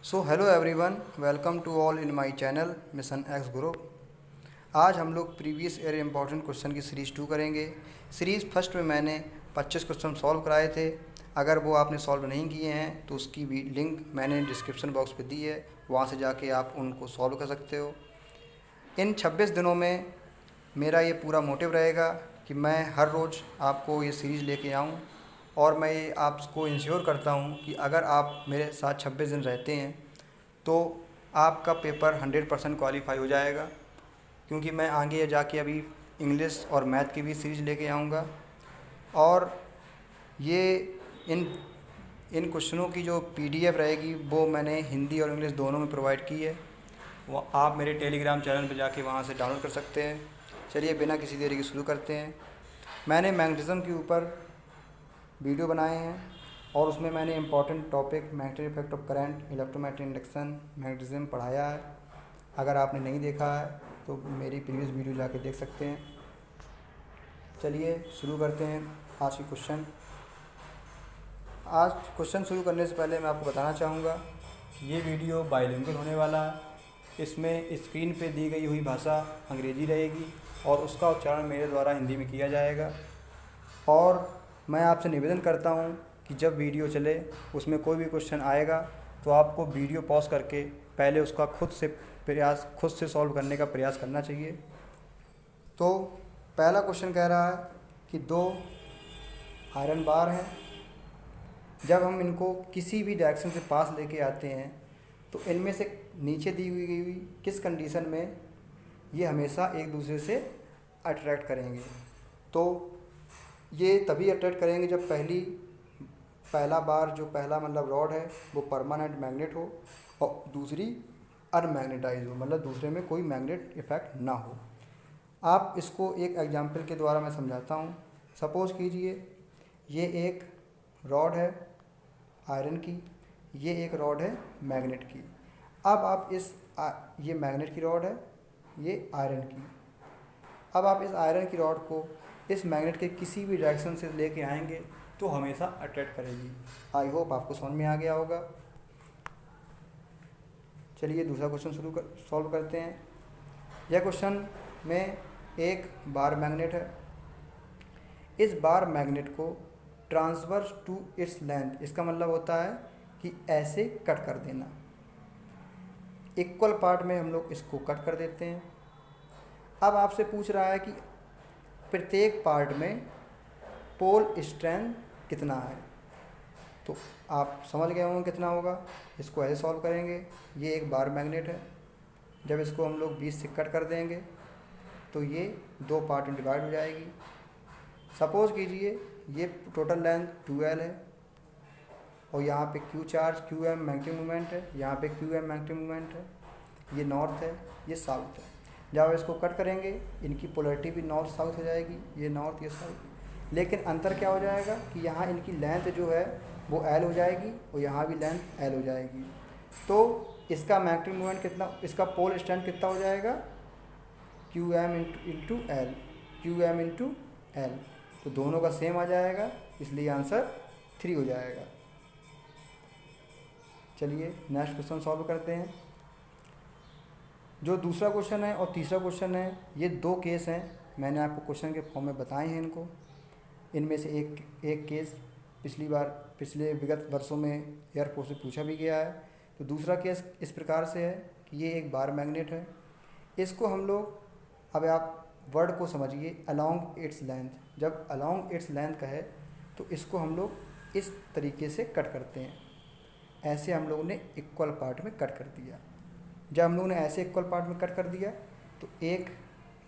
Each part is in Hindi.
So hello everyone, welcome to all in my channel mission x group. आज हम लोग प्रीवियस ईयर इम्पॉर्टेंट क्वेश्चन की सीरीज़ 2 करेंगे। सीरीज़ फर्स्ट में मैंने 25 क्वेश्चन सॉल्व कराए थे। अगर वो आपने सॉल्व नहीं किए हैं तो उसकी भी लिंक मैंने डिस्क्रिप्शन बॉक्स पे दी है, वहाँ से जाके आप उनको सॉल्व कर सकते हो। इन 26 दिनों में मेरा ये पूरा मोटिव रहेगा कि मैं हर रोज़ आपको ये सीरीज़ लेके आऊँ, और मैं ये आपको इंश्योर करता हूँ कि अगर आप मेरे साथ 26 दिन रहते हैं तो आपका पेपर 100% क्वालिफाई हो जाएगा। क्योंकि मैं आगे जाके अभी इंग्लिश और मैथ की भी सीरीज़ लेके आऊँगा, और ये इन इन क्वेश्चनों की जो पीडीएफ रहेगी वो मैंने हिंदी और इंग्लिश दोनों में प्रोवाइड की है। वो आप मेरे टेलीग्राम चैनल पर जाके वहाँ से डाउनलोड कर सकते हैं। चलिए बिना किसी देरी के शुरू करते हैं। मैंने मैग्नेटिज्म के ऊपर वीडियो बनाए हैं और उसमें मैंने important topic magnetic effect of current, electromagnetic induction, magnetism पढ़ाया है। अगर आपने नहीं देखा है तो मेरी प्रीवियस वीडियो जाके देख सकते हैं। चलिए शुरू करते हैं आज की क्वेश्चन। आज क्वेश्चन शुरू करने से पहले मैं आपको बताना चाहूँगा कि ये वीडियो बाइलिंगुअल होने वाला है। इसमें स्क्रीन पे दी गई हुई भाषा अंग्रेज़ी रहेगी और उसका उच्चारण मेरे द्वारा हिंदी में किया जाएगा। और मैं आपसे निवेदन करता हूँ कि जब वीडियो चले उसमें कोई भी क्वेश्चन आएगा तो आपको वीडियो पॉज करके पहले उसका खुद से सॉल्व करने का प्रयास करना चाहिए। तो पहला क्वेश्चन कह रहा है कि दो आयरन बार हैं, जब हम इनको किसी भी डायरेक्शन से पास लेके आते हैं तो इनमें से नीचे दी हुई किस कंडीशन में ये हमेशा एक दूसरे से अट्रैक्ट करेंगे। तो ये तभी अट्रैक्ट करेंगे जब पहला बार जो पहला मतलब रॉड है वो परमानेंट मैग्नेट हो और दूसरी अनमैग्नेटाइज हो, मतलब दूसरे में कोई मैग्नेट इफेक्ट ना हो। आप इसको एक एग्जांपल के द्वारा मैं समझाता हूँ। सपोज़ कीजिए ये एक रॉड है आयरन की, ये एक रॉड है मैग्नेट की। अब आप ये मैग्नेट की रॉड है, ये आयरन की। अब आप इस आयरन की रॉड को इस मैग्नेट के किसी भी डायरेक्शन से लेके आएंगे तो हमेशा अट्रैक्ट करेगी। आई होप आपको समझ में आ गया होगा। चलिए दूसरा क्वेश्चन सॉल्व करते हैं। यह क्वेश्चन में एक बार मैग्नेट है। इस बार मैग्नेट को ट्रांसवर्स टू इट्स लेंथ, इसका मतलब होता है कि ऐसे कट कर देना। इक्वल पार्ट में हम लोग इसको कट कर देते हैं। अब आपसे पूछ रहा है कि प्रत्येक पार्ट में पोल स्ट्रेंथ कितना है। तो आप समझ गए होंगे कितना होगा। इसको ऐसे सॉल्व करेंगे। ये एक बार मैग्नेट है, जब इसको हम लोग 20 से कट कर देंगे तो ये दो पार्ट में डिवाइड हो जाएगी। सपोज़ कीजिए ये टोटल लेंथ 2L है और यहाँ पे Q charge QM magnetic moment है, यहाँ पे QM मैग्नेटिक मोमेंट है। ये नॉर्थ है, ये साउथ है। जब इसको कट करेंगे इनकी पोलैरिटी भी नॉर्थ साउथ हो जाएगी, ये नॉर्थ ये साउथ। लेकिन अंतर क्या हो जाएगा कि यहाँ इनकी लेंथ जो है वो L हो जाएगी और यहाँ भी लेंथ L हो जाएगी। तो इसका मैग्नेटिक मोमेंट कितना, इसका पोल स्ट्रेंथ कितना हो जाएगा, QM into L, QM into L. तो दोनों का सेम आ जाएगा, इसलिए आंसर 3 हो जाएगा। चलिए नेक्स्ट क्वेश्चन सॉल्व करते हैं। जो दूसरा क्वेश्चन है और तीसरा क्वेश्चन है, ये दो केस हैं। मैंने आपको क्वेश्चन के फॉर्म में बताए हैं इनको। इनमें से एक केस पिछले विगत वर्षों में एयरफोर्स से पूछा भी गया है। तो दूसरा केस इस प्रकार से है कि ये एक बार मैग्नेट है। इसको हम लोग, अब आप वर्ड को समझिए, अलोंग इट्स लेंथ। जब अलोंग इट्स लेंथ का है तो इसको हम लोग इस तरीके से कट करते हैं। ऐसे हम लोगों ने इक्वल पार्ट में कट कर दिया। जब हम लोगों ने ऐसे इक्वल पार्ट में कट कर दिया तो एक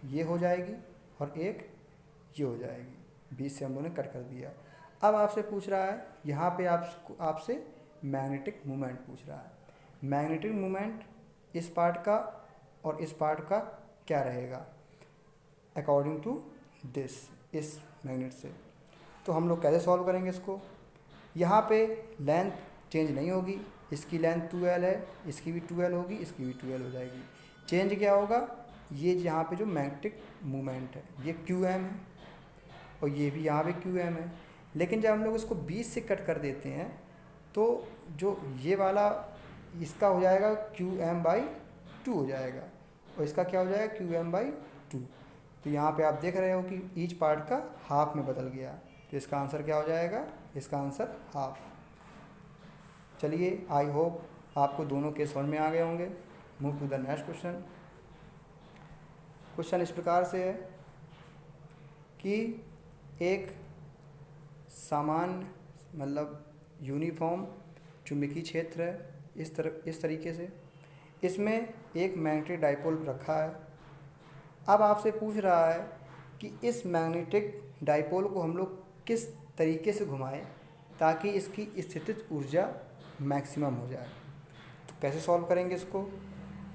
ये हो जाएगी और एक ये हो जाएगी। बीच से हम लोगों ने कट कर दिया। अब आपसे पूछ रहा है यहाँ पे आपसे मैग्नेटिक मोमेंट पूछ रहा है। मैग्नेटिक मोमेंट इस पार्ट का और इस पार्ट का क्या रहेगा अकॉर्डिंग टू दिस, इस मैग्नेट से। तो हम लोग कैसे सॉल्व करेंगे इसको। यहाँ पे लेंथ चेंज नहीं होगी। इसकी लेंथ 2L है, इसकी भी 2L होगी, इसकी भी 2L हो जाएगी। चेंज क्या होगा, ये यहाँ पे जो मैग्नेटिक मोमेंट है ये QM है और ये भी यहाँ पे QM है। लेकिन जब हम लोग इसको 20 से कट कर देते हैं तो जो ये वाला इसका हो जाएगा QM/2 हो जाएगा, और इसका क्या हो जाएगा QM/2। तो यहाँ पे आप देख रहे हो कि ईच पार्ट का हाफ में बदल गया, तो इसका आंसर क्या हो जाएगा, इसका आंसर हाफ। चलिए, आई होप आपको दोनों केस समझ में आ गए होंगे। Move to the next question. Question इस प्रकार से है कि एक सामान्य मतलब यूनिफॉर्म चुंबकीय क्षेत्र है इस तरीके से, इसमें एक मैग्नेटिक डाइपोल रखा है। अब आपसे पूछ रहा है कि इस मैग्नेटिक डाइपोल को हम लोग किस तरीके से घुमाएं ताकि इसकी स्थितिज ऊर्जा मैक्सिमम हो जाए। तो कैसे सॉल्व करेंगे इसको,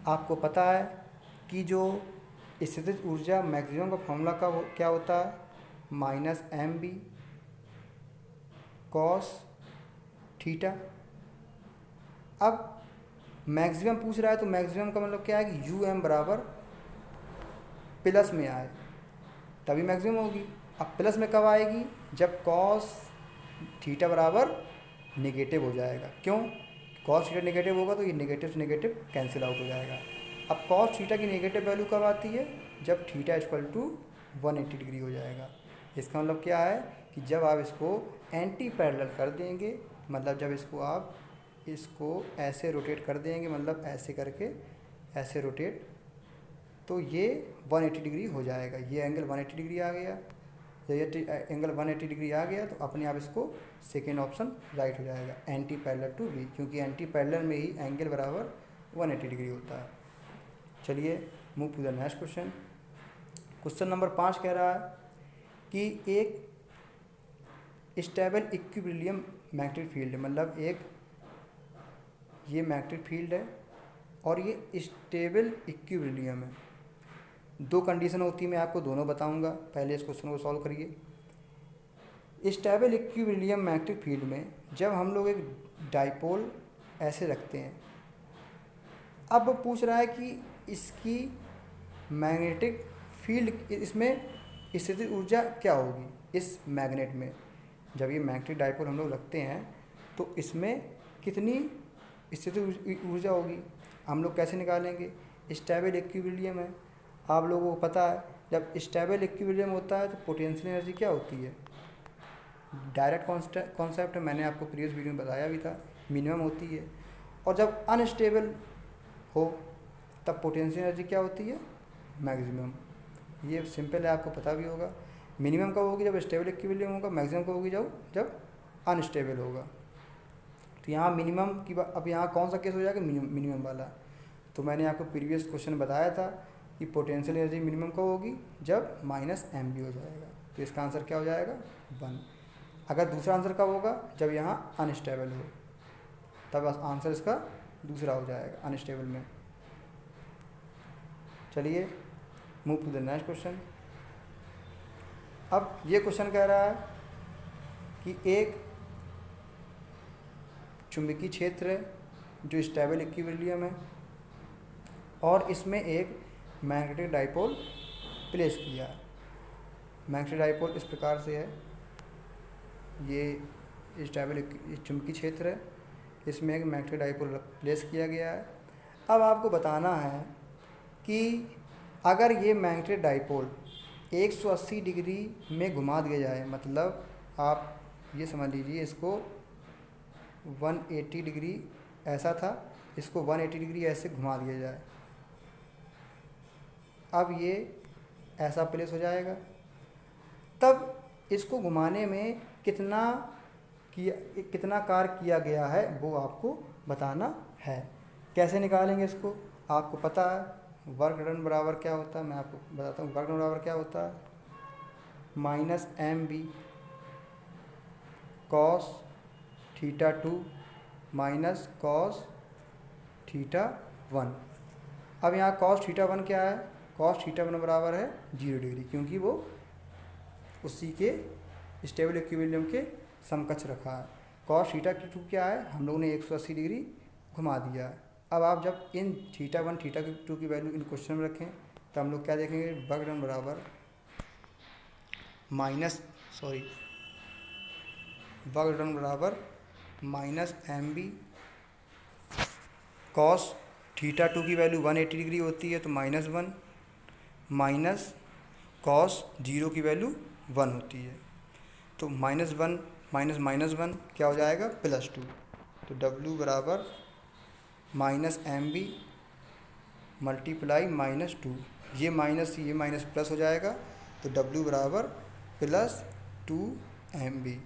आपको पता है कि जो स्थितिज ऊर्जा मैक्सिमम का फॉर्मूला का क्या होता है, -mb cos थीटा। अब मैक्सिमम पूछ रहा है तो मैक्सिमम का मतलब क्या है कि um बराबर प्लस में आए तभी मैक्सिमम होगी। अब प्लस में कब आएगी, जब cos थीटा बराबर नेगेटिव हो जाएगा। क्यों, cos थीटा नेगेटिव होगा तो ये नेगेटिव से नेगेटिव कैंसिल आउट हो जाएगा। अब cos थीटा की नेगेटिव वैल्यू कब आती है, जब थीटा इक्वल टू 180 डिग्री हो जाएगा। इसका मतलब क्या है कि जब आप इसको एंटी पैरेलल कर देंगे, मतलब जब इसको ऐसे रोटेट कर देंगे, मतलब ऐसे करके ऐसे रोटेट, तो ये 180 डिग्री हो जाएगा। ये एंगल 180 डिग्री आ गया। जब ये एंगल 180 डिग्री आ गया तो अपने आप इसको सेकेंड ऑप्शन राइट हो जाएगा, एंटी पैरेलल टू बी, क्योंकि एंटी पैरेलल में ही एंगल बराबर 180 डिग्री होता है। चलिए, move to the next question. Question number 5 कह रहा है कि एक स्टेबल इक्विलिब्रियम मैग्नेटिक फील्ड, मतलब ये मैग्नेटिक फील्ड है और ये स्टेबल इक्विलिब्रियम है। दो कंडीशन होती है, मैं आपको दोनों बताऊंगा। पहले इस क्वेश्चन को सॉल्व करिए। स्टेबल इक्विलिब्रियम मैग्नेटिक फील्ड में जब हम लोग एक डाइपोल ऐसे रखते हैं, अब वो पूछ रहा है कि इसकी मैग्नेटिक फील्ड, इसमें स्थितिज ऊर्जा क्या होगी इस मैग्नेट में। जब ये मैग्नेटिक डाइपोल हम लोग रखते हैं तो इसमें कितनी स्थितिज ऊर्जा होगी, हम लोग कैसे निकालेंगे। स्टेबल इक्विलिब्रियम है, आप लोगों को पता है जब स्टेबल इक्विलिब्रियम होता है तो पोटेंशियल एनर्जी क्या होती है, डायरेक्ट कॉन्सेप्ट मैंने आपको प्रीवियस वीडियो में बताया भी था, मिनिमम होती है। और जब अनस्टेबल हो तब पोटेंशियल एनर्जी क्या होती है, मैक्सिमम। ये सिंपल है, आपको पता भी होगा। मिनिमम कब होगी, जब स्टेबल इक्विलिब्रियम होगा। मैक्सिमम कब होगी, जब अनस्टेबल होगा। तो यहाँ मिनिमम की अब यहाँ कौन सा केस हो जाएगा, मिनिमम वाला। तो मैंने आपको प्रीवियस क्वेश्चन बताया था कि पोटेंशियल एनर्जी मिनिमम कब होगी, जब -mb हो जाएगा। तो इसका आंसर क्या हो जाएगा, 1। अगर दूसरा आंसर कब होगा, जब यहाँ अनस्टेबल हो, तब आंसर इसका दूसरा हो जाएगा, अनस्टेबल में। चलिए, move to the next question. अब ये क्वेश्चन कह रहा है कि एक चुंबकीय क्षेत्र है जो स्टेबल इक्विलिब्रियम है और इसमें एक मैग्नेटिक डाइपोल प्लेस किया है। मैग्नेटिक डाइपोल इस प्रकार से है, ये स्टेबल चुंबकीय क्षेत्र है, इसमें एक मैग्नेटिक डाइपोल प्लेस किया गया है। अब आपको बताना है कि अगर ये मैग्नेटिक डाइपोल 180 डिग्री में घुमा दिया जाए, मतलब आप ये समझ लीजिए इसको 180 डिग्री ऐसा था, इसको 180 डिग्री ऐसे घुमा दिया जाए, अब ये ऐसा प्लेस हो जाएगा। तब इसको घुमाने में कितना कार्य किया गया है वो आपको बताना है। कैसे निकालेंगे इसको, आपको पता है वर्क डन बराबर क्या होता है, मैं आपको बताता हूँ। वर्क डन बराबर क्या होता है, -mb cos theta 2 minus cos theta 1। अब यहाँ cos थीटा 1 क्या है, cos थीटा 1 बराबर है 0 डिग्री, क्योंकि वो उसी के स्टेबल इक्विलिब्रियम के समकक्ष रखा है। cos थीटा 2 क्या है, हम लोगों ने 180 डिग्री घुमा दिया है। अब आप जब इन थीटा 1 थीटा 2 की वैल्यू इन क्वेश्चन में रखें तो हम लोग क्या देखेंगे, वर्क डन बराबर वर्क डन बराबर -mb कॉस थीटा टू की वैल्यू 180 डिग्री होती है, तो -1 माइनस कॉस 0 की वैल्यू 1 होती है, तो -1 माइनस -1 क्या हो जाएगा, +2। तो W बराबर -MB मल्टीप्लाई -2, ये माइनस प्लस हो जाएगा, तो W बराबर +2 MB।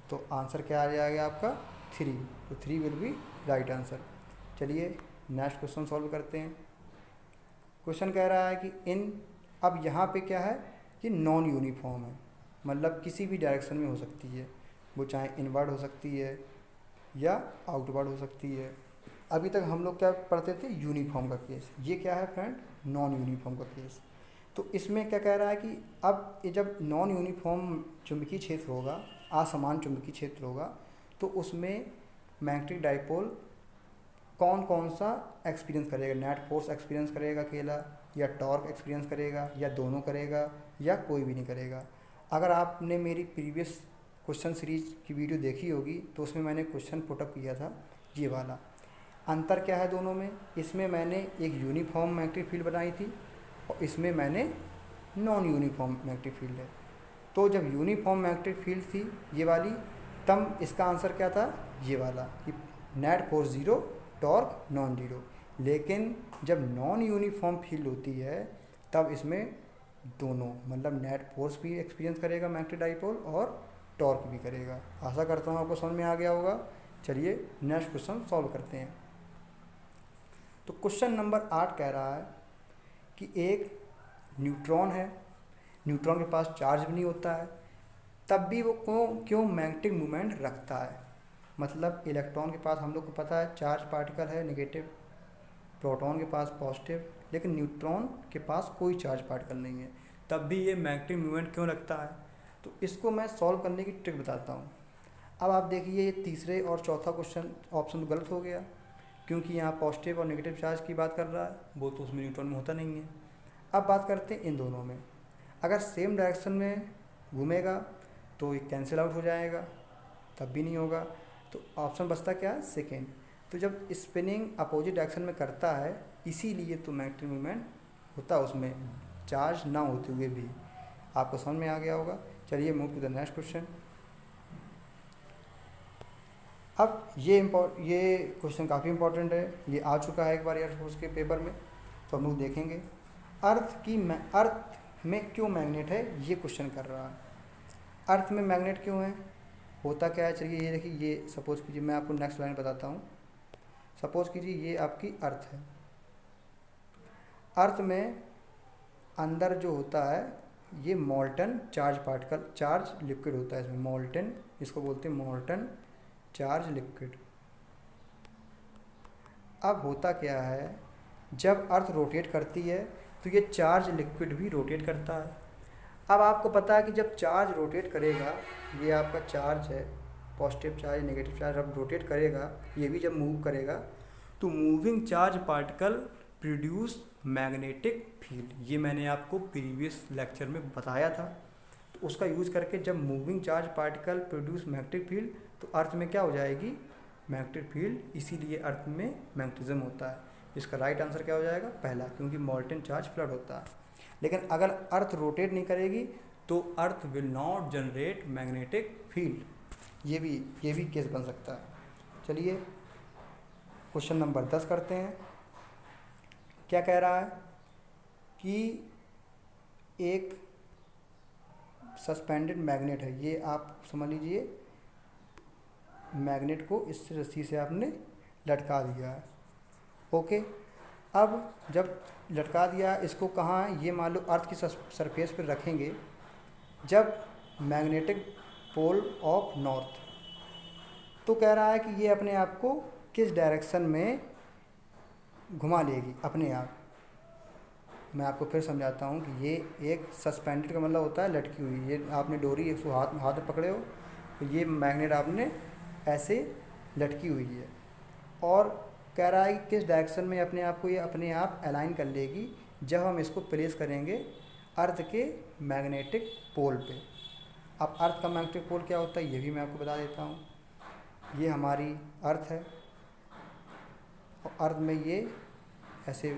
तो आंसर क्या आ जाएगा आपका 3, तो 3 विल बी राइट आंसर। चलिए नेक्स्ट क्वेश्चन सॉल्व करते हैं। क्वेश्चन कह रहा है कि अब यहाँ पे क्या है, ये नॉन यूनिफॉर्म है, मतलब किसी भी डायरेक्शन में हो सकती है, वो चाहे इनवर्ड हो सकती है या आउटवर्ड हो सकती है। अभी तक हम लोग क्या पढ़ते थे, यूनिफॉर्म का केस। ये क्या है फ्रेंड, नॉन यूनिफॉर्म का केस। तो इसमें क्या कह रहा है कि अब ये जब नॉन यूनिफॉर्म चुंबकीय क्षेत्र होगा, असमान चुंबकीय क्षेत्र होगा, तो उसमें मैग्नेटिक डाइपोल कौन कौन सा एक्सपीरियंस करेगा, नेट फोर्स एक्सपीरियंस करेगा अकेला, या टॉर्क एक्सपीरियंस करेगा, या दोनों करेगा, या कोई भी नहीं करेगा। अगर आपने मेरी प्रीवियस क्वेश्चन सीरीज की वीडियो देखी होगी तो उसमें मैंने क्वेश्चन पुटअप किया था ये वाला। अंतर क्या है दोनों में, इसमें मैंने एक यूनिफॉर्म मैग्नेटिक फील्ड बनाई थी और इसमें मैंने नॉन यूनिफॉर्म मैग्नेटिक फील्ड है। तो जब यूनिफॉर्म मैग्नेटिक फील्ड थी ये वाली, तब इसका आंसर क्या था, ये वाला कि net force 0, torque non zero. लेकिन जब नॉन यूनिफॉर्म फील्ड होती है तब इसमें दोनों, मतलब नेट फोर्स भी एक्सपीरियंस करेगा मैग्नेटिक डाइपोल और टॉर्क भी करेगा। आशा करता हूँ आपको समझ में आ गया होगा। चलिए नेक्स्ट क्वेश्चन सॉल्व करते हैं। तो क्वेश्चन नंबर 8 कह रहा है कि एक न्यूट्रॉन है, न्यूट्रॉन के पास चार्ज भी नहीं होता है, तब भी वो क्यों मैग्नेटिक मूवमेंट रखता है। मतलब इलेक्ट्रॉन के पास हम लोग को पता है चार्ज पार्टिकल है नेगेटिव, प्रोटॉन के पास पॉजिटिव, लेकिन न्यूट्रॉन के पास कोई चार्ज पार्टिकल नहीं है, तब भी ये मैग्नेटिक मूवमेंट क्यों रखता है। तो इसको मैं सॉल्व करने की ट्रिक बताता हूँ। अब आप देखिए ये तीसरे और चौथा क्वेश्चन ऑप्शन तो गलत हो गया, क्योंकि यहाँ पॉजिटिव और नेगेटिव चार्ज की बात कर रहा है, वो तो उसमें न्यूट्रॉन में होता नहीं है। अब बात करते हैं इन दोनों में, अगर सेम डायरेक्शन में घूमेगा तो ये कैंसिल आउट हो जाएगा, तब भी नहीं होगा। तो ऑप्शन बचता क्या है, सेकेंड। तो जब स्पिनिंग अपोजिट डायरेक्शन में करता है इसीलिए तो मैग्नेटिक मूवमेंट होता है उसमें, चार्ज ना होते हुए भी। आपको समझ में आ गया होगा। चलिए move to the next question. अब ये क्वेश्चन काफ़ी इंपॉर्टेंट है, ये आ चुका है एक बार एयरफोर्स के पेपर में, तो हम लोग देखेंगे। अर्थ में क्यों मैग्नेट है, ये क्वेश्चन कर रहा है। अर्थ में मैग्नेट क्यों है, होता क्या है। चलिए ये देखिए, ये सपोज कीजिए, मैं आपको नेक्स्ट लाइन बताता हूँ। सपोज कीजिए ये आपकी अर्थ है। अर्थ में अंदर जो होता है ये molten charge particle, charge liquid होता है इसमें, मोल्टन, इसको बोलते हैं मोल्टन चार्ज लिक्विड। अब होता क्या है, जब अर्थ रोटेट करती है तो ये चार्ज लिक्विड भी रोटेट करता है। अब आपको पता है कि जब चार्ज रोटेट करेगा, ये आपका चार्ज है, पॉजिटिव चार्ज नेगेटिव चार्ज, अब रोटेट करेगा, ये भी जब मूव करेगा तो moving charge particle produce magnetic field. ये मैंने आपको प्रीवियस लेक्चर में बताया था। तो उसका यूज़ करके जब moving charge particle produce magnetic field, तो अर्थ में क्या हो जाएगी, मैग्नेटिक फील्ड। इसीलिए अर्थ में मैग्नेटिज्म होता है। इसका राइट आंसर क्या हो जाएगा, पहला, क्योंकि मोल्टन चार्ज फ्लड होता है। लेकिन अगर अर्थ रोटेट नहीं करेगी तो earth will not generate magnetic field. ये भी केस बन सकता है। चलिए क्वेश्चन नंबर 10 करते हैं। क्या कह रहा है कि एक सस्पेंडेड मैग्नेट है, ये आप समझ लीजिए, मैग्नेट को इस रस्सी से आपने लटका दिया है। ओके, अब जब लटका दिया इसको कहाँ, ये मान लो अर्थ की सरफेस पर रखेंगे, जब मैग्नेटिक पोल ऑफ नॉर्थ, तो कह रहा है कि ये अपने आप को किस डायरेक्शन में घुमा लेगी अपने आप। मैं आपको फिर समझाता हूँ कि ये एक सस्पेंडेड का मतलब होता है लटकी हुई। ये आपने डोरी एक हाथ में पकड़े हो, तो ये मैग्नेट आपने ऐसे लटकी हुई है, और कह रहा है कि किस डायरेक्शन में अपने आप को ये अपने आप अलाइन कर लेगी जब हम इसको प्लेस करेंगे अर्थ के मैग्नेटिक पोल पे। अब अर्थ का मैग्नेटिक पोल क्या होता है ये भी मैं आपको बता देता हूँ। ये हमारी अर्थ है, और अर्थ में ये ऐसे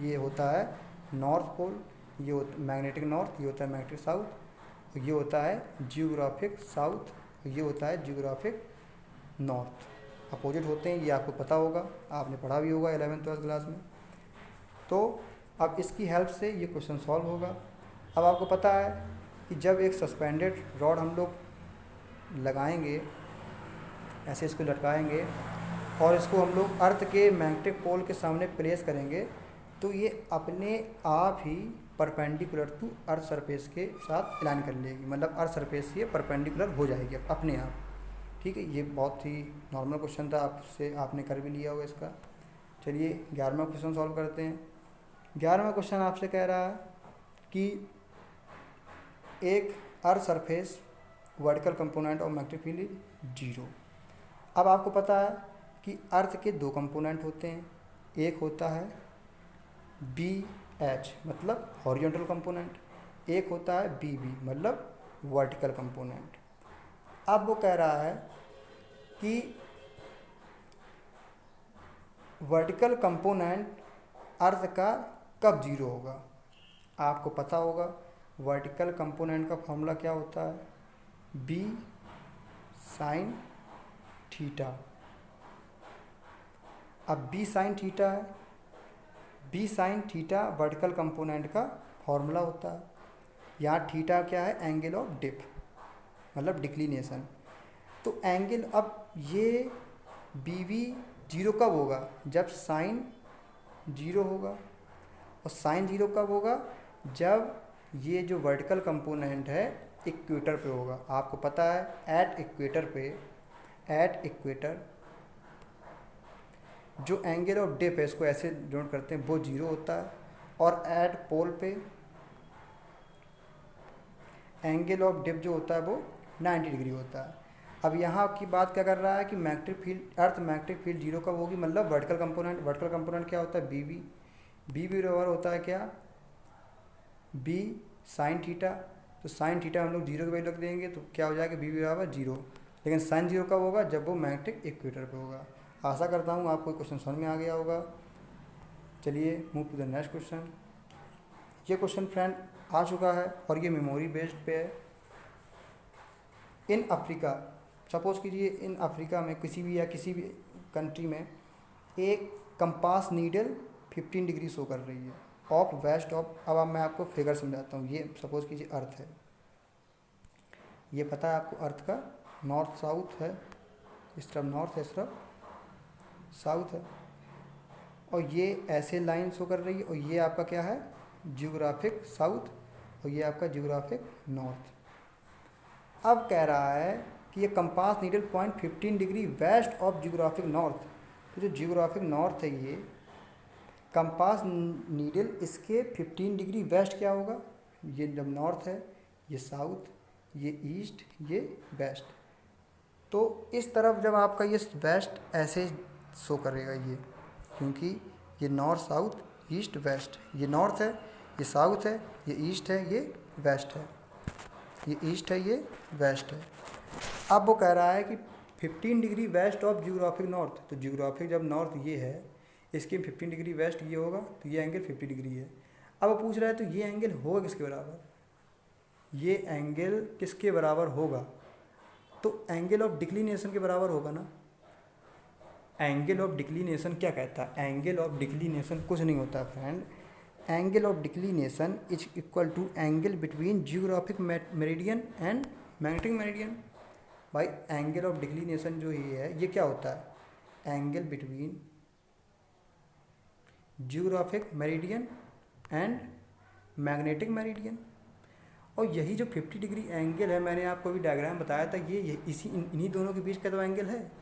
ये होता है नॉर्थ पोल, ये होता मैग्नेटिक नॉर्थ, ये होता है मैग्नेटिक साउथ, ये होता है जियोग्राफिक साउथ, ये होता है जियोग्राफिक नॉर्थ। अपोजिट होते हैं, ये आपको पता होगा, आपने पढ़ा भी होगा 11th-12th क्लास में। तो अब इसकी हेल्प से ये क्वेश्चन सॉल्व होगा। अब आपको पता है कि जब एक सस्पेंडेड रॉड हम लोग लगाएंगे, ऐसे इसको लटकाएंगे और इसको हम लोग अर्थ के मैग्नेटिक पोल के सामने प्लेस करेंगे, तो ये अपने आप ही परपेंडिकुलर टू अर्थ सरफेस के साथ अलाइन कर लेगी, मतलब अर्थ सरफेस से ये परपेंडिकुलर हो जाएगी अपने आप। ठीक है, ये बहुत ही नॉर्मल क्वेश्चन था, आपने कर भी लिया होगा इसका। चलिए 11वां क्वेश्चन सॉल्व करते हैं। 11वां क्वेश्चन आपसे कह रहा है कि एक earth surface vertical component of magnetic field 0। अब आपको पता है कि अर्थ के दो कंपोनेंट होते हैं, एक होता है BH मतलब हॉरिजॉन्टल कंपोनेंट, एक होता है BB मतलब वर्टिकल कंपोनेंट। अब वो कह रहा है कि वर्टिकल कंपोनेंट अर्थ का कब 0 होगा। आपको पता होगा वर्टिकल कंपोनेंट का फॉर्मूला क्या होता है, B साइन थीटा। अब B साइन थीटा है, B sine theta vertical component का फॉर्मूला होता है। यहाँ थीटा क्या है, एंगल ऑफ डिप मतलब डिक्लिनेशन। तो एंगल, अब ये BB 0 कब होगा, जब साइन 0 होगा। और साइन 0 कब होगा, जब ये जो वर्टिकल कंपोनेंट है इक्वेटर पे होगा। आपको पता है एट इक्वेटर जो एंगल ऑफ डिप है, इसको ऐसे नोट करते हैं, वो 0 होता है। और एट पोल पे एंगल ऑफ डिप जो होता है वो 90 डिग्री होता है। अब यहाँ की बात क्या कर रहा है कि magnetic field, earth magnetic field 0 कब होगी, मतलब वर्टिकल कंपोनेंट क्या होता है, BB बराबर होता है क्या, B साइन थीटा। तो साइन थीटा हम लोग 0 की वैल्यू रख देंगे तो क्या हो जाएगा, BB बराबर 0। लेकिन साइन 0 कब होगा, जब वो मैग्नेटिक इक्वेटर पे होगा। आशा करता हूँ आपको क्वेश्चन समझ में आ गया होगा। चलिए move to the next question. ये क्वेश्चन फ्रेंड आ चुका है और ये मेमोरी बेस्ड पे है। इन अफ्रीका, सपोज कीजिए इन अफ्रीका में किसी भी कंट्री में एक कंपास नीडल 15 डिग्री शो कर रही है ऑफ वेस्ट ऑफ। अब मैं आपको फिगर समझाता हूँ। ये सपोज कीजिए अर्थ है, ये पता है आपको अर्थ का नॉर्थ साउथ है, इस तरफ नॉर्थ है, इस तरफ साउथ है, और ये ऐसे लाइन शो कर रही है, और ये आपका क्या है, जियोग्राफिक साउथ, और ये आपका जियोग्राफिक नॉर्थ। अब कह रहा है कि ये compass needle point 15 degree west of geographic north. तो जो जियोग्राफिक नॉर्थ है, ये कंपास नीडल इसके 15 डिग्री वेस्ट क्या होगा, ये जब नॉर्थ है, ये साउथ, ये ईस्ट, ये वेस्ट। तो इस तरफ जब आपका ये वेस्ट ऐसे शो करेगा ये, क्योंकि ये नॉर्थ साउथ ईस्ट वेस्ट, ये नॉर्थ है, ये साउथ है, ये ईस्ट है, ये वेस्ट है, ये ईस्ट है, ये वेस्ट है। अब वो कह रहा है कि 15 degree west of geographic north. तो जियोग्राफिक जब नॉर्थ ये है, इसके 15 डिग्री वेस्ट ये होगा, तो ये एंगल 50 डिग्री है। अब वो पूछ रहा है तो ये एंगल होगा किसके बराबर, ये एंगल किसके बराबर होगा, तो एंगल ऑफ डिक्लिनेशन के बराबर होगा ना। एंगल ऑफ डिक्लिनेशन क्या कहता है, एंगल ऑफ डिक्लिनेशन कुछ नहीं होता friend. Angle of declination is equal to angle between geographic meridian and magnetic meridian. भाई एंगल ऑफ डिक्लिनेशन जो ये है, ये क्या होता है, angle between geographic meridian and magnetic meridian. और यही जो 50 डिग्री एंगल है, मैंने आपको भी डायग्राम बताया था, ये इसी इन्हीं दोनों के बीच का तो एंगल है,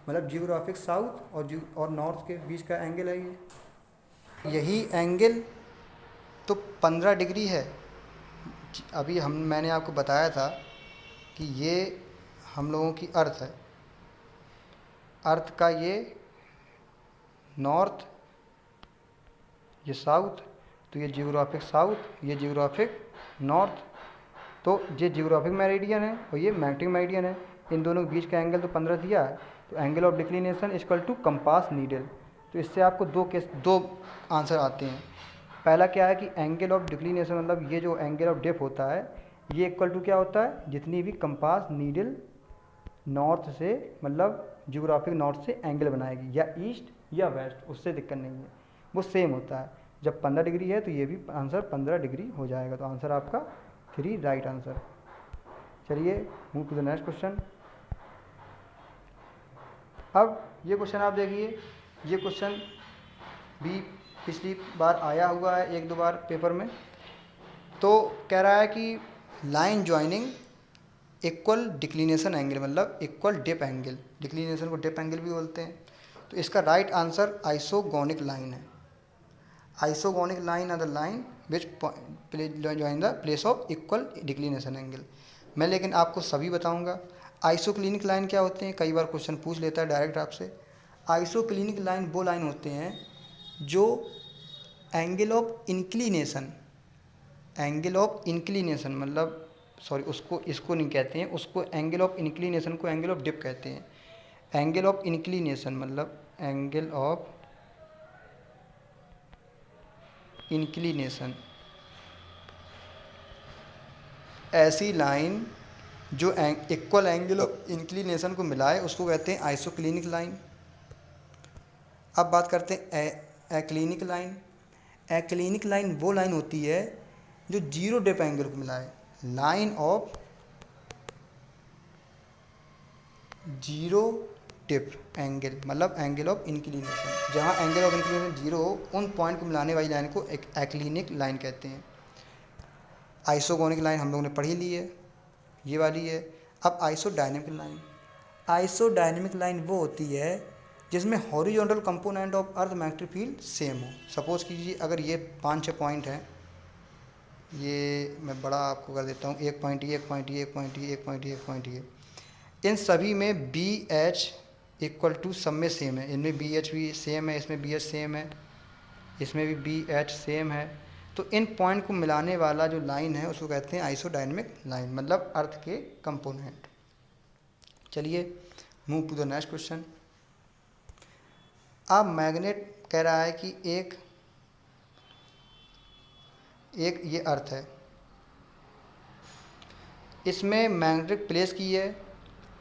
मतलब जियोग्राफिक साउथ और नॉर्थ के बीच का एंगल है ये। यही एंगल तो 15 डिग्री है। अभी मैंने आपको बताया था कि ये हम लोगों की अर्थ है, अर्थ का ये नॉर्थ, ये साउथ, तो ये जियोग्राफिक साउथ, ये जियोग्राफिक नॉर्थ, तो ये जियोग्राफिक मेरिडियन है और ये मैग्नेटिक मेरिडियन है। इन दोनों के बीच का एंगल तो 15 दिया है, तो angle of declination equal to compass needle. तो इससे आपको दो आंसर आते हैं। पहला क्या है कि एंगल ऑफ डिक्लिनेशन मतलब ये जो एंगल ऑफ डेप होता है ये इक्वल टू क्या होता है, जितनी भी कंपास नीडल नॉर्थ से मतलब जियोग्राफिक नॉर्थ से एंगल बनाएगी या ईस्ट या वेस्ट, उससे दिक्कत नहीं है, वो सेम होता है। जब 15 डिग्री है तो ये भी आंसर 15 डिग्री हो जाएगा। तो आंसर आपका 3 राइट आंसर। चलिए move to the next question. अब ये क्वेश्चन आप देखिए, ये क्वेश्चन भी पिछली बार आया हुआ है 1-2 बार पेपर में। तो कह रहा है कि line joining equal declination angle मतलब इक्वल डिप एंगल, डिक्लिनेशन को डिप एंगल भी बोलते हैं। तो इसका राइट आंसर आइसोगोनिक लाइन है। Isogonic line are the line which join the place of equal declination angle. मैं लेकिन आपको सभी बताऊंगा। आइसोक्लिनिक लाइन क्या होते हैं, कई बार क्वेश्चन पूछ लेता है डायरेक्ट आपसे। आइसोक्लिनिक लाइन वो लाइन होते हैं जो एंगल ऑफ इंक्लिनेशन मतलब सॉरी उसको इसको नहीं कहते हैं, उसको एंगल ऑफ इंक्लिनेशन को एंगल ऑफ डिप कहते हैं। एंगल ऑफ इंक्लिनेशन मतलब एंगल ऑफ इंक्लिनेशन, ऐसी लाइन जो इक्वल एंगल ऑफ इंक्लिनेशन को मिलाए उसको कहते हैं आइसोक्लिनिक लाइन। अब बात करते हैं एक्लिनिक लाइन। एक्लिनिक लाइन वो लाइन होती है जो जीरो डिप एंगल को मिलाए। Line of zero dip angle मतलब एंगल ऑफ इंक्लिनेशन, जहाँ एंगल ऑफ इंक्लिनेशन जीरो हो उन पॉइंट को मिलाने वाली लाइन को एक्लिनिक लाइन कहते हैं। आइसोगोनिक लाइन हम लोगों ने पढ़ी ली है, ये वाली है। अब आइसोडायनेमिक लाइन। आइसोडायनेमिक लाइन वो होती है जिसमें horizontal component of earth magnetic field same हो। सपोज कीजिए अगर ये 5-6 पॉइंट हैं, ये मैं बड़ा आपको कर देता हूँ, एक पॉइंट ये, एक पॉइंट ये, एक पॉइंट ये, एक पॉइंट ये, एक पॉइंट ये, इन सभी में बी एच इक्वल टू सब में सेम है। इनमें बी एच भी सेम है, इसमें बी एच सेम है, इसमें भी बी एच सेम है। तो इन पॉइंट को मिलाने वाला जो लाइन है उसको कहते हैं आइसोडायनेमिक लाइन मतलब अर्थ के कंपोनेंट। चलिए move to the next question. अब मैग्नेट कह रहा है कि एक ये अर्थ है, इसमें मैग्नेटिक प्लेस की है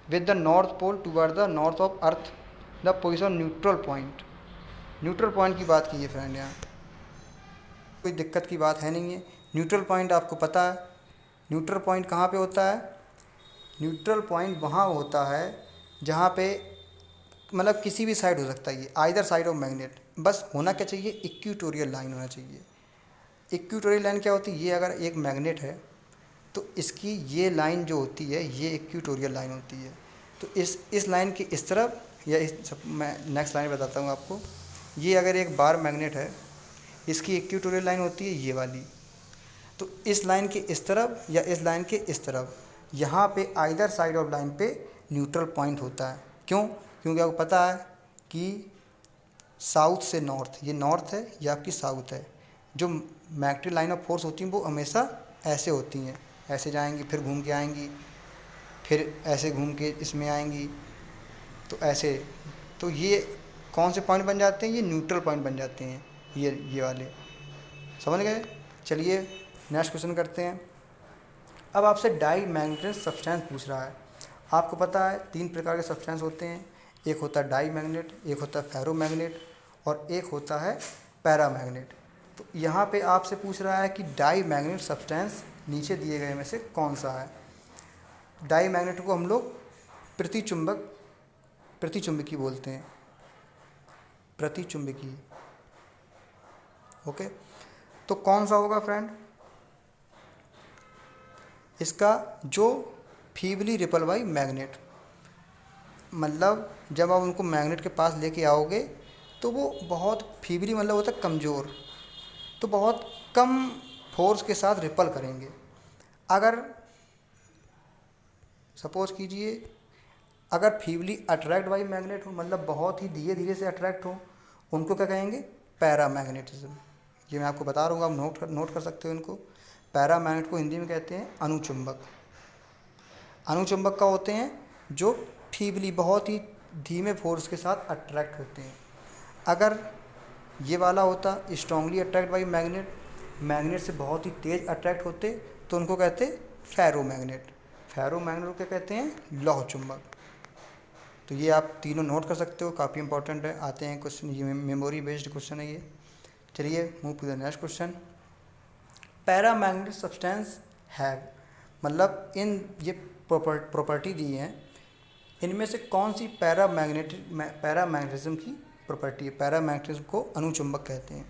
with the north pole toward the north of earth the position neutral point. Neutral point की बात की है फ्रेंड, यहाँ कोई दिक्कत की बात है नहीं है। न्यूट्रल पॉइंट आपको पता है, न्यूट्रल पॉइंट कहाँ पे होता है। न्यूट्रल पॉइंट वहाँ होता है जहाँ पे मतलब किसी भी साइड हो सकता है, ये आइदर साइड ऑफ मैग्नेट। बस होना क्या चाहिए, इक्वेटोरियल लाइन होना चाहिए। इक्वेटोरियल लाइन क्या होती है, ये अगर एक मैग्नेट है तो इसकी ये लाइन जो होती है ये इक्वेटोरियल लाइन होती है। तो इस लाइन के इस तरफ या मैं नेक्स्ट लाइन बताता हूँ आपको। ये अगर एक बार मैग्नेट है, इसकी इक्वेटोरियल लाइन होती है ये वाली। तो इस लाइन के इस तरफ या इस लाइन के इस तरफ, यहाँ पे आइदर साइड ऑफ लाइन पे न्यूट्रल पॉइंट होता है। क्यों? क्योंकि आपको पता है कि साउथ से नॉर्थ, ये नॉर्थ है, ये आपकी साउथ है। जो मैग्नेटिक लाइन ऑफ फोर्स होती हैं वो हमेशा ऐसे होती हैं, ऐसे जाएंगी फिर घूम के आएंगी, फिर ऐसे घूम के इसमें आएंगी, तो ऐसे। तो ये कौन से पॉइंट बन जाते हैं, ये न्यूट्रल पॉइंट बन जाते हैं, ये वाले। समझ गए? चलिए नेक्स्ट क्वेश्चन करते हैं। अब आपसे डाई मैग्नेटिक सब्सटेंस पूछ रहा है। आपको पता है 3 प्रकार के सब्सटेंस होते हैं, एक होता है डाई मैग्नेट, एक होता है फेरो मैग्नेट और एक होता है पैरा मैग्नेट। तो यहाँ पे आपसे पूछ रहा है कि डाई मैग्नेट सब्सटेंस नीचे दिए गए में से कौन सा है। डाई मैग्नेट को हम लोग प्रतिचुंबकी बोलते हैं, प्रतिचुंबकी। ओके, तो कौन सा होगा फ्रेंड, इसका जो फीबली रिपल बाई मैग्नेट, मतलब जब आप उनको मैग्नेट के पास लेके आओगे तो वो बहुत फीबली मतलब होता है कमज़ोर, तो बहुत कम फोर्स के साथ रिपल करेंगे। अगर सपोज कीजिए अगर फीबली अट्रैक्ट बाई मैग्नेट हो, मतलब बहुत ही धीरे धीरे से अट्रैक्ट हो, उनको क्या कहेंगे, पैरा मैग्नेटिज्म। ये मैं आपको बता रहा हूँ, आप नोट कर सकते हो इनको। पैरा मैग्नेट को हिंदी में कहते हैं अनुचुंबक। अनुचुंबक का होते हैं जो फीबली बहुत ही धीमे फोर्स के साथ अट्रैक्ट होते हैं। अगर ये वाला होता strongly attract by magnet, magnet से बहुत ही तेज़ अट्रैक्ट होते, तो उनको कहते फेरोमैग्नेट। फेरोमैग्नेट को क्या कहते हैं? लौह चुंबक। तो ये आप तीनों नोट कर सकते हो, काफ़ी इंपॉर्टेंट है। आते हैं क्वेश्चन, ये मेमोरी बेस्ड क्वेश्चन है ये। चलिए move to the next question. Paramagnetic substance have, मतलब इन ये प्रॉपर्टी दी है, इनमें से कौन सी पैरामैग्नेटिज्म की प्रॉपर्टी है? पैरामैग्नेटिज्म को अनुचुंबक कहते हैं।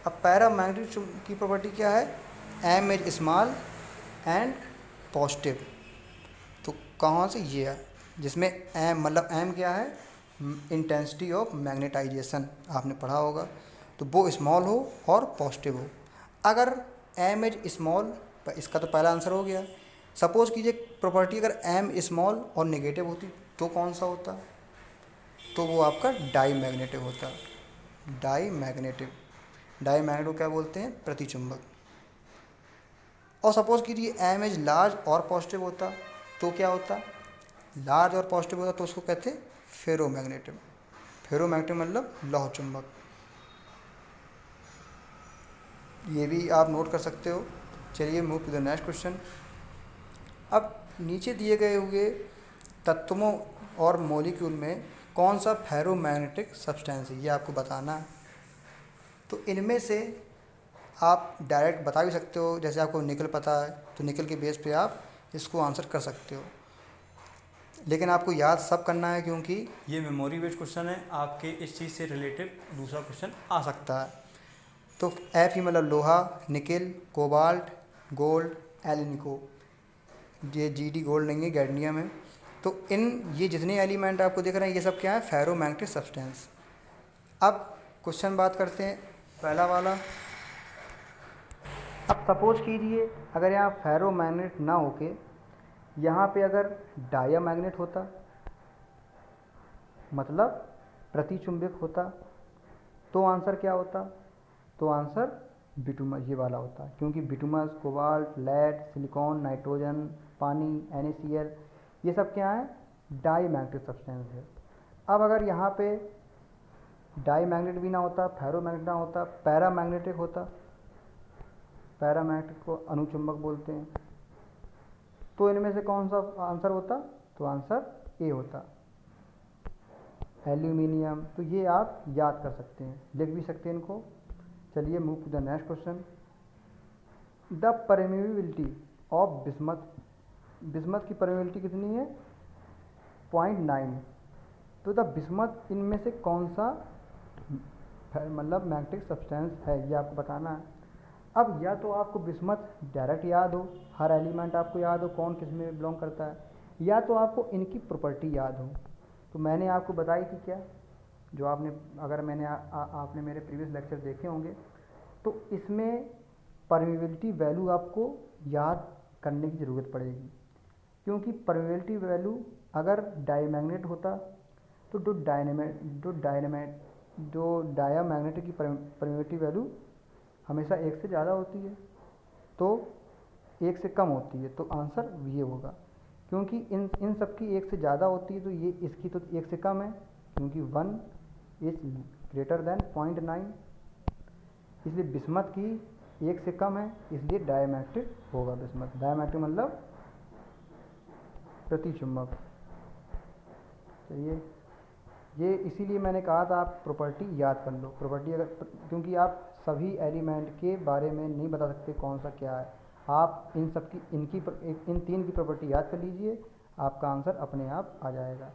अब पैरामैग्नेटिज्म की प्रॉपर्टी क्या है? M is small and positive. तो कहाँ से ये है, जिसमें एम मतलब एम क्या है? इंटेंसिटी ऑफ मैग्नेटाइजेशन, आपने पढ़ा होगा। तो वो स्मॉल हो और पॉजिटिव हो। अगर एम इज स्मॉल, इसका तो पहला आंसर हो गया। सपोज कीजिए प्रॉपर्टी अगर एम स्मॉल और नेगेटिव होती तो कौन सा होता? तो वो आपका डाई मैग्नेटिव होता। डाई मैग्नेटिव, डाई मैग्नेट को क्या बोलते हैं? प्रतिचुंबक। और सपोज कीजिए एम इज लार्ज और पॉजिटिव होता तो क्या होता? लार्ज और पॉजिटिव होता तो उसको कहते हैं फेरोमैग्नेटिव। फेरोमैग्नेटिव मतलब लौह चुंबक। ये भी आप नोट कर सकते हो। चलिए move to the next question. अब नीचे दिए गए हुए तत्वों और मॉलिक्यूल में कौन सा फेरोमैग्नेटिक सब्सटेंस है, ये आपको बताना है। तो इनमें से आप डायरेक्ट बता भी सकते हो, जैसे आपको निकल पता है तो निकल के बेस पे आप इसको आंसर कर सकते हो, लेकिन आपको याद सब करना है क्योंकि ये मेमोरी बेस्ड क्वेश्चन है। आपके इस चीज़ से रिलेटेड दूसरा क्वेश्चन आ सकता है। तो एफ ही मतलब लोहा, निकिल, कोबाल्ट, गोल्ड, एलिनिको। ये जीडी गोल्ड नहीं है, गैडनियम है। तो इन ये जितने एलिमेंट आपको दिख रहे हैं ये सब क्या है? Ferromagnetic substance. अब क्वेश्चन बात करते हैं पहला वाला। अब सपोज कीजिए अगर यहाँ फेरोमैग्नेट ना होके यहाँ पे अगर डायामैग्नेट होता, मतलब प्रतिचुंबक होता, तो आंसर क्या होता? तो आंसर बिटुमस ये वाला होता, क्योंकि बिटुमस, कोबाल्ट, लेड, सिलिकॉन, नाइट्रोजन, पानी, NaCl ये सब क्या है? डाईमैग्नेटिक सब्सटेंस है। अब अगर यहाँ पे डाईमैग्नेट भी ना होता, फेरोमैग्नेट ना होता, पैरामैग्नेटिक होता, पैरामैग्नेटिक को अनुचुंबक बोलते हैं, तो इनमें से कौन सा आंसर होता? तो आंसर ए होता, एल्यूमिनियम। तो ये आप याद कर सकते हैं, लिख भी सकते हैं इनको। चलिए move to the next question. The permeability of bismuth, bismuth की परमेबिलिटी कितनी है? 0.9। तो द बिस्मथ इनमें से कौन सा मतलब मैग्नेटिक सब्सटेंस है, ये आपको बताना है। अब या तो आपको बिस्मथ डायरेक्ट याद हो, हर एलिमेंट आपको याद हो कौन किस में बिलोंग करता है, या तो आपको इनकी प्रॉपर्टी याद हो। तो मैंने आपको बताई थी क्या, जो आपने अगर मैंने आपने मेरे प्रीवियस लेक्चर देखे होंगे, तो इसमें परमेबिलिटी वैल्यू आपको याद करने की ज़रूरत पड़ेगी, क्योंकि परमेबिलिटी वैल्यू अगर डायमैग्नेट होता तो जो डायामैग्नेटिक की परमेबिलिटी वैल्यू हमेशा एक से ज़्यादा होती है, तो एक से कम होती है, तो आंसर ये होगा। क्योंकि इन सब की एक से ज़्यादा होती है तो ये इसकी तो एक से कम है, क्योंकि 1 इज ग्रेटर देन 0.9, इसलिए बिस्मथ की एक से कम है, इसलिए डायमैग्नेटिक होगा बिस्मथ। डायमैग्नेटिक मतलब प्रतिचुंबक। चलिए ये इसीलिए मैंने कहा था आप प्रॉपर्टी याद कर लो। प्रॉपर्टी अगर, क्योंकि आप सभी एलिमेंट के बारे में नहीं बता सकते कौन सा क्या है, आप इन सब की इन तीन की प्रॉपर्टी याद कर लीजिए, आपका आंसर अपने आप आ जाएगा।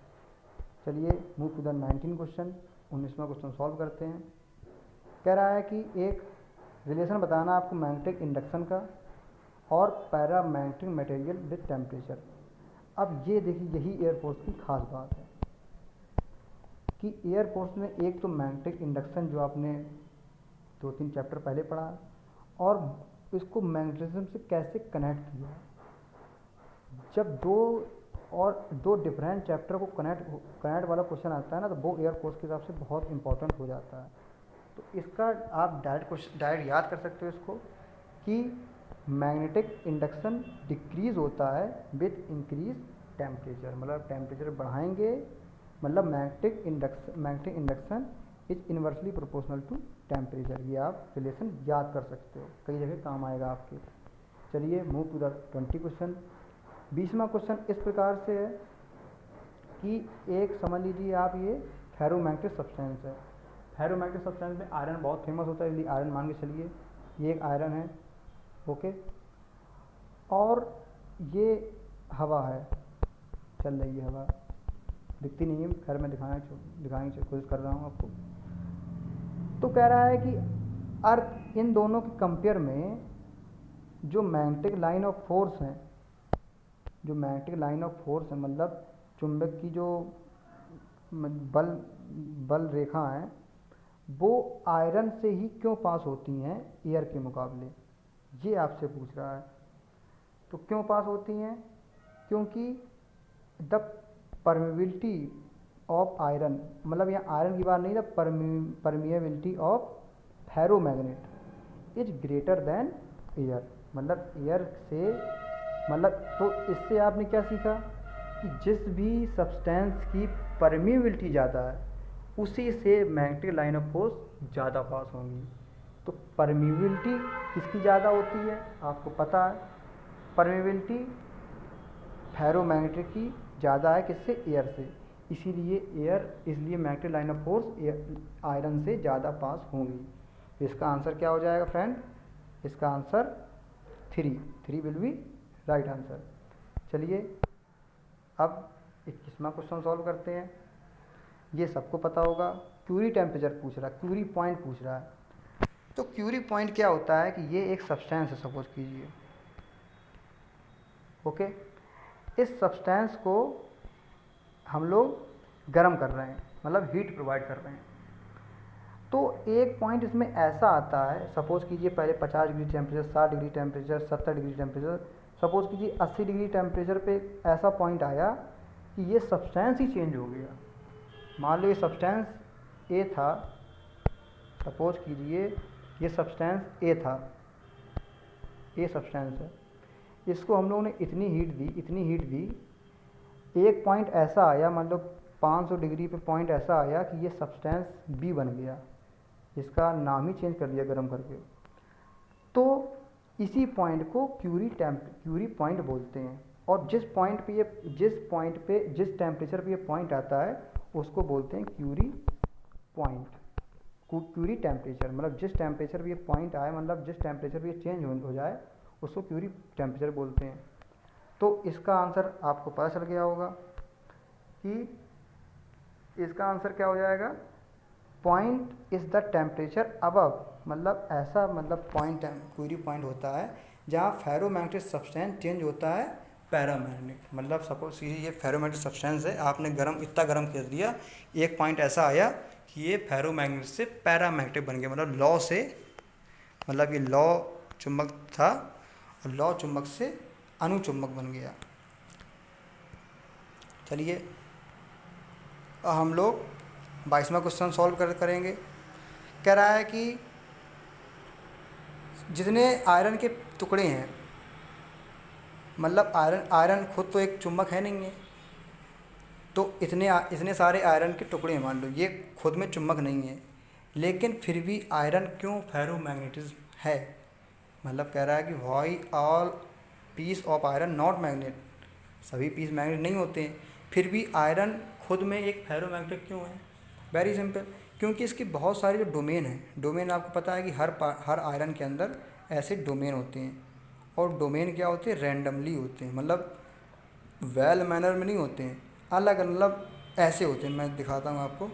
चलिए मूव टू द 19 क्वेश्चन, 19वां क्वेश्चन सॉल्व करते हैं। कह रहा है कि एक रिलेशन बताना आपको मैग्नेटिक इंडक्शन का और पैरामैग्नेटिक मटेरियल विद टेम्परेचर। अब ये देखिए यही एयरफोर्स की खास बात है कि एयरफोर्स ने एक तो मैग्नेटिक इंडक्शन जो आपने 2-3 चैप्टर पहले पढ़ा, और इसको मैग्नेटिज्म से कैसे कनेक्ट किया। जब दो डिफरेंट चैप्टर को कनेक्ट वाला क्वेश्चन आता है ना, तो वो एयरफोर्स के हिसाब से बहुत इंपॉर्टेंट हो जाता है। तो इसका आप डायरेक्ट याद कर सकते हो इसको कि मैग्नेटिक इंडक्शन डिक्रीज़ होता है विद इंक्रीज टेम्परेचर, मतलब टेम्परेचर बढ़ाएंगे मतलब magnetic induction is inversely proportional to temperature. ये आप रिलेशन याद कर सकते हो, कई जगह काम आएगा आपके। चलिए मूव टू द 20 क्वेश्चन। 20वां क्वेश्चन इस प्रकार से है कि एक समझ लीजिए आप, ये फेरोमैग्नेटिक सब्सटेंस है। फेरोमैग्नेटिक सब्सटेंस में आयरन बहुत फेमस होता है, इसलिए आयरन मान के चलिए। ये एक आयरन है, ओके, और ये हवा है, चल रही है हवा, दिखती नहीं है, खैर मैं दिखाने की कोशिश कर रहा हूँ आपको। तो कह रहा है कि अर्थ, इन दोनों के कंपेयर में जो मैग्नेटिक लाइन ऑफ फोर्स है, जो मैग्नेटिक लाइन ऑफ फोर्स है, मतलब चुंबक की जो बल रेखा है, वो आयरन से ही क्यों पास होती हैं एयर के मुकाबले, ये आपसे पूछ रहा है। तो क्यों पास होती हैं? क्योंकि द परमिबिलिटी ऑफ आयरन, मतलब यहाँ आयरन की बात नहीं, the permeability of ferromagnet is greater than air, मतलब एयर से, मतलब तो इससे आपने क्या सीखा कि जिस भी सब्सटेंस की परमिएबिलिटी ज़्यादा है उसी से मैग्नेटिक लाइन ऑफ फोर्स ज़्यादा पास होंगी। तो परमिएबिलिटी किसकी ज़्यादा होती है आपको पता है, परमिएबिलिटी फेरोमैग्नेटिक की ज़्यादा है, किससे? एयर से। इसलिए magnetic line of force iron से ज़्यादा पास होंगी। तो इसका आंसर क्या हो जाएगा फ्रेंड? इसका answer 3 will be right answer. चलिए अब 21वां क्वेश्चन सॉल्व करते हैं। ये सबको पता होगा, क्यूरी टेम्परेचर पूछ रहा है, क्यूरी पॉइंट पूछ रहा है। तो क्यूरी पॉइंट क्या होता है कि ये एक सब्सटेंस है, सपोज कीजिए, ओके। इस सब्सटेंस को हम लोग गर्म कर रहे हैं, मतलब हीट प्रोवाइड कर रहे हैं। तो एक पॉइंट इसमें ऐसा आता है, सपोज कीजिए पहले 50 degree temperature, 60 degree temperature, 70 degree temperature, suppose कीजिए 80 डिग्री टेम्परेचर पे ऐसा पॉइंट आया कि ये सब्सटेंस ही चेंज हो गया। मान लो ये सब्सटेंस ए था, सपोज कीजिए ये सब्सटेंस ए था, ए सब्सटेंस है, इसको हम लोगों ने इतनी हीट दी, एक पॉइंट ऐसा आया, मान लो 500 डिग्री पे पॉइंट ऐसा आया कि ये सब्सटेंस बी बन गया, इसका नाम ही चेंज कर दिया गर्म करके। तो इसी पॉइंट को क्यूरी पॉइंट बोलते हैं। और जिस टेम्परेचर पे ये पॉइंट आता है उसको बोलते हैं क्यूरी पॉइंट। क्यूरी टेम्परेचर मतलब जिस टेम्परेचर पे ये पॉइंट आए, मतलब जिस टेम्परेचर पे ये चेंज हो जाए उसको क्यूरी टेम्परेचर बोलते हैं। तो इसका आंसर आपको पता चल गया होगा कि इसका आंसर क्या हो जाएगा, point is the temperature above, मतलब ऐसा, मतलब क्यूरी पॉइंट होता है जहाँ फेरोमैग्नेटिक सब्सटेंस चेंज होता है पैरामैग्नेटिक। मतलब सपोज ये फेरोमैग्नेटिक सब्सटेंस है, आपने इतना गर्म कर दिया, एक पॉइंट ऐसा आया कि ये फेरोमैग्नेटिक से पैरामैग्नेटिक बन गया, मतलब लौ से, मतलब ये लौ चुंबक था और लौ चुंबक से अनुचुंबक बन गया। चलिए हम लोग 22वां क्वेश्चन सॉल्व करेंगे। कह रहा है कि जितने आयरन के टुकड़े हैं, मतलब आयरन खुद तो एक चुंबक है नहीं है, तो इतने सारे आयरन के टुकड़े हैं, मान लो ये खुद में चुंबक नहीं है, लेकिन फिर भी आयरन क्यों फेरोमैग्नेटिज्म है। मतलब कह रहा है कि why all piece of iron not magnet, सभी पीस मैग्नेट नहीं होते हैं, फिर भी आयरन खुद में एक फेरोमैग्नेटिक क्यों है। वेरी सिंपल, क्योंकि इसकी बहुत सारी जो डोमेन है, डोमेन आपको पता है कि हर आयरन के अंदर ऐसे डोमेन होते हैं, और डोमेन क्या होते हैं, रैंडमली होते हैं, मतलब वेल मैनर में नहीं होते हैं, अलग मतलब ऐसे होते हैं। मैं दिखाता हूँ आपको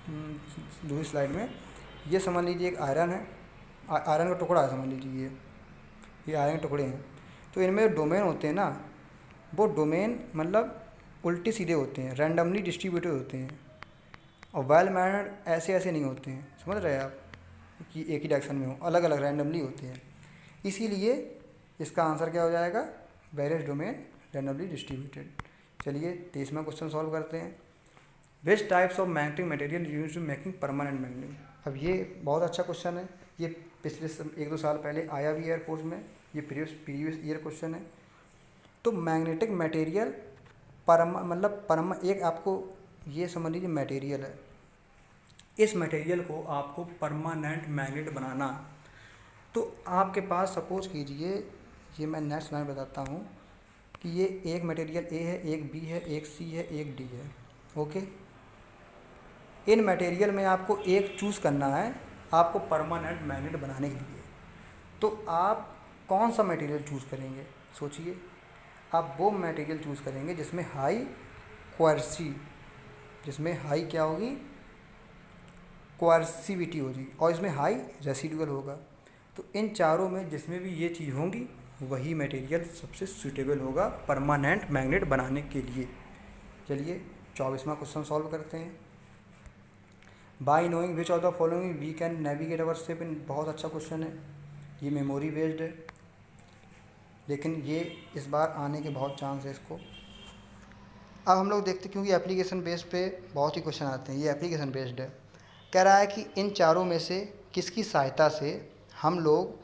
दूसरी स्लाइड में। ये समझ लीजिए एक आयरन है, आयरन का टुकड़ा है, समझ लीजिए ये आयरन के टुकड़े हैं। तो इनमें डोमेन होते हैं ना, वो डोमेन मतलब उल्टे सीधे होते हैं, रैंडमली डिस्ट्रीब्यूटेड होते हैं, और वेल मैनर्ड ऐसे नहीं होते हैं। समझ रहे हैं आप कि एक ही डायरेक्शन में हो, अलग अलग रैंडमली होते हैं। इसीलिए इसका आंसर क्या हो जाएगा, वेरियस डोमेन रैंडमली डिस्ट्रीब्यूटेड। चलिए 23वां क्वेश्चन सॉल्व करते हैं। Which types of magnetic material use to making permanent magnet. अब ये बहुत अच्छा क्वेश्चन है, ये पिछले 1-2 साल पहले आया भी एयरफोर्स में, ये प्रीवियस ईयर क्वेश्चन है। तो मैग्नेटिक मटेरियल एक आपको ये समझ लीजिए मटेरियल है। इस मटेरियल को आपको परमानेंट मैग्नेट बनाना, तो आपके पास सपोज कीजिए, ये मैं नेक्स्ट लाइन बताता हूँ कि ये एक मटेरियल ए है, एक बी है, एक सी है, एक डी है। ओके, इन मटेरियल में आपको एक चूज़ करना है आपको परमानेंट मैग्नेट बनाने के लिए। तो आप कौन सा मटेरियल चूज़ करेंगे? सोचिए, आप वो मटेरियल चूज़ करेंगे जिसमें हाई क्वार्सी, जिसमें हाई क्या होगी, क्वार्सिविटी होगी, और इसमें हाई रेसिडुअल होगा। तो इन चारों में जिसमें भी ये चीज़ होंगी वही मटेरियल सबसे सूटेबल होगा परमानेंट मैग्नेट बनाने के लिए। चलिए 24वां क्वेश्चन सॉल्व करते हैं। By knowing which of the following we can navigate our ship in, बहुत अच्छा क्वेश्चन है, ये मेमोरी बेस्ड है, लेकिन ये इस बार आने के बहुत चांस है इसको। अब हम लोग देखते, क्योंकि एप्लीकेशन बेस्ड पे बहुत ही क्वेश्चन आते हैं, ये एप्लीकेशन बेस्ड है। कह रहा है कि इन चारों में से किसकी सहायता से हम लोग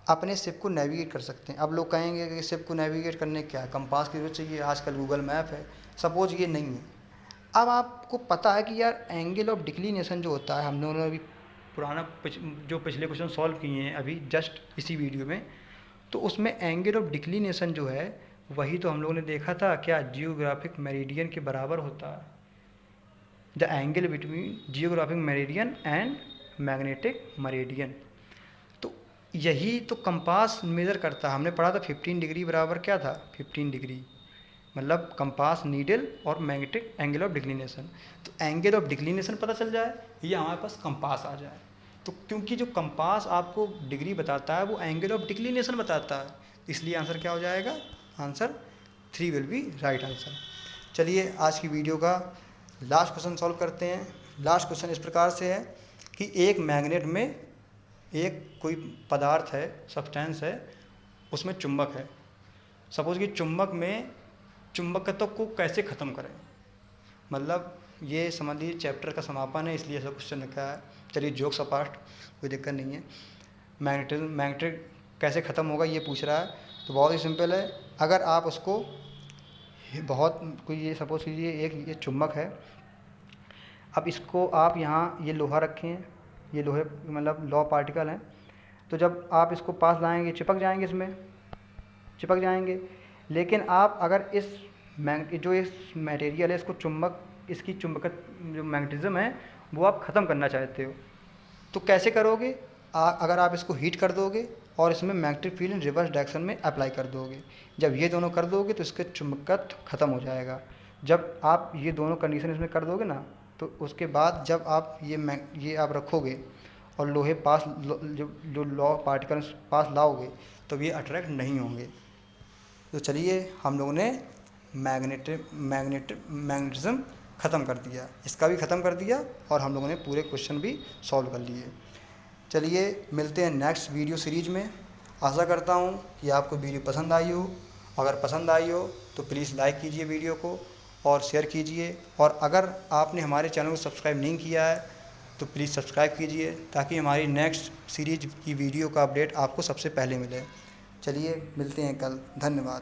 अपने शिप को नेविगेट कर सकते हैं। अब लोग कहेंगे कि शिप को नेविगेट करने क्या कंपास की जरूरत चाहिए, आजकल गूगल मैप है। सपोज ये नहीं है, अब आपको पता है कि यार एंगल ऑफ डिक्लिनेशन जो होता है, हम लोगों ने अभी जो पिछले क्वेश्चन सॉल्व किए हैं अभी जस्ट इसी वीडियो में, तो उसमें एंगल ऑफ डिक्लिनेशन जो है वही तो हम लोगों ने देखा था, क्या जियोग्राफिक मेरिडियन के बराबर होता है, the angle between geographic meridian and magnetic meridian. तो यही तो कंपास मेज़र करता है। हमने पढ़ा था 15 डिग्री बराबर क्या था, 15 डिग्री, मतलब कंपास नीडल और मैग्नेटिक एंगल ऑफ डिक्लिनेशन। तो एंगल ऑफ डिक्लिनेशन पता चल जाए या हमारे पास कंपास आ जाए। तो क्योंकि जो कंपास आपको डिग्री बताता है वो एंगल ऑफ डिक्लिनेशन बताता है, इसलिए आंसर क्या हो जाएगा, answer 3 will be right answer. चलिए आज की वीडियो का लास्ट क्वेश्चन सॉल्व करते हैं। लास्ट क्वेश्चन इस प्रकार से है कि एक मैग्नेट में एक कोई पदार्थ है, सब्सटेंस है, उसमें चुंबक है। सपोज कि चुंबक में चुंबकत्व को कैसे ख़त्म करें, मतलब ये समझ लीजिए चैप्टर का समापन है, इसलिए ऐसा क्वेश्चन रखा है। चलिए जोक्स अपार्ट, कोई दिक्कत नहीं है। मैग्नेटिक कैसे ख़त्म होगा ये पूछ रहा है, तो बहुत ही सिंपल है। अगर आप उसको बहुत कोई, ये सपोज कीजिए एक ये चुंबक है, अब इसको आप यहाँ ये लोहा रखें हैं, ये लोहे मतलब लौ पार्टिकल हैं, तो जब आप इसको पास लाएंगे चिपक जाएंगे, इसमें चिपक जाएंगे। लेकिन आप अगर इस जो इस मटेरियल है इसको इसकी चुंबक जो मैग्नेटिज्म है वो आप ख़त्म करना चाहते हो, तो कैसे करोगे? अगर आप इसको हीट कर दोगे और इसमें मैग्नेटिक फील्ड इन रिवर्स डायरेक्शन में अप्लाई कर दोगे, जब ये दोनों कर दोगे तो इसके चुंबकत्व ख़त्म हो जाएगा। जब आप ये दोनों कंडीशन इसमें कर दोगे ना, तो उसके बाद जब आप ये आप रखोगे और लोहे पास जो लौ पार्टिकल पास लाओगे तो ये अट्रैक्ट नहीं होंगे। तो चलिए हम लोगों ने मैग्नेटिज्म ख़त्म कर दिया, इसका भी ख़त्म कर दिया, और हम लोगों ने पूरे क्वेश्चन भी सॉल्व कर लिए। चलिए मिलते हैं नेक्स्ट वीडियो सीरीज में। आशा करता हूँ कि आपको वीडियो पसंद आई हो। अगर पसंद आई हो तो प्लीज़ लाइक कीजिए वीडियो को और शेयर कीजिए, और अगर आपने हमारे चैनल को सब्सक्राइब नहीं किया है तो प्लीज़ सब्सक्राइब कीजिए, ताकि हमारी नेक्स्ट सीरीज की वीडियो का अपडेट आपको सबसे पहले मिले। चलिए मिलते हैं कल, धन्यवाद।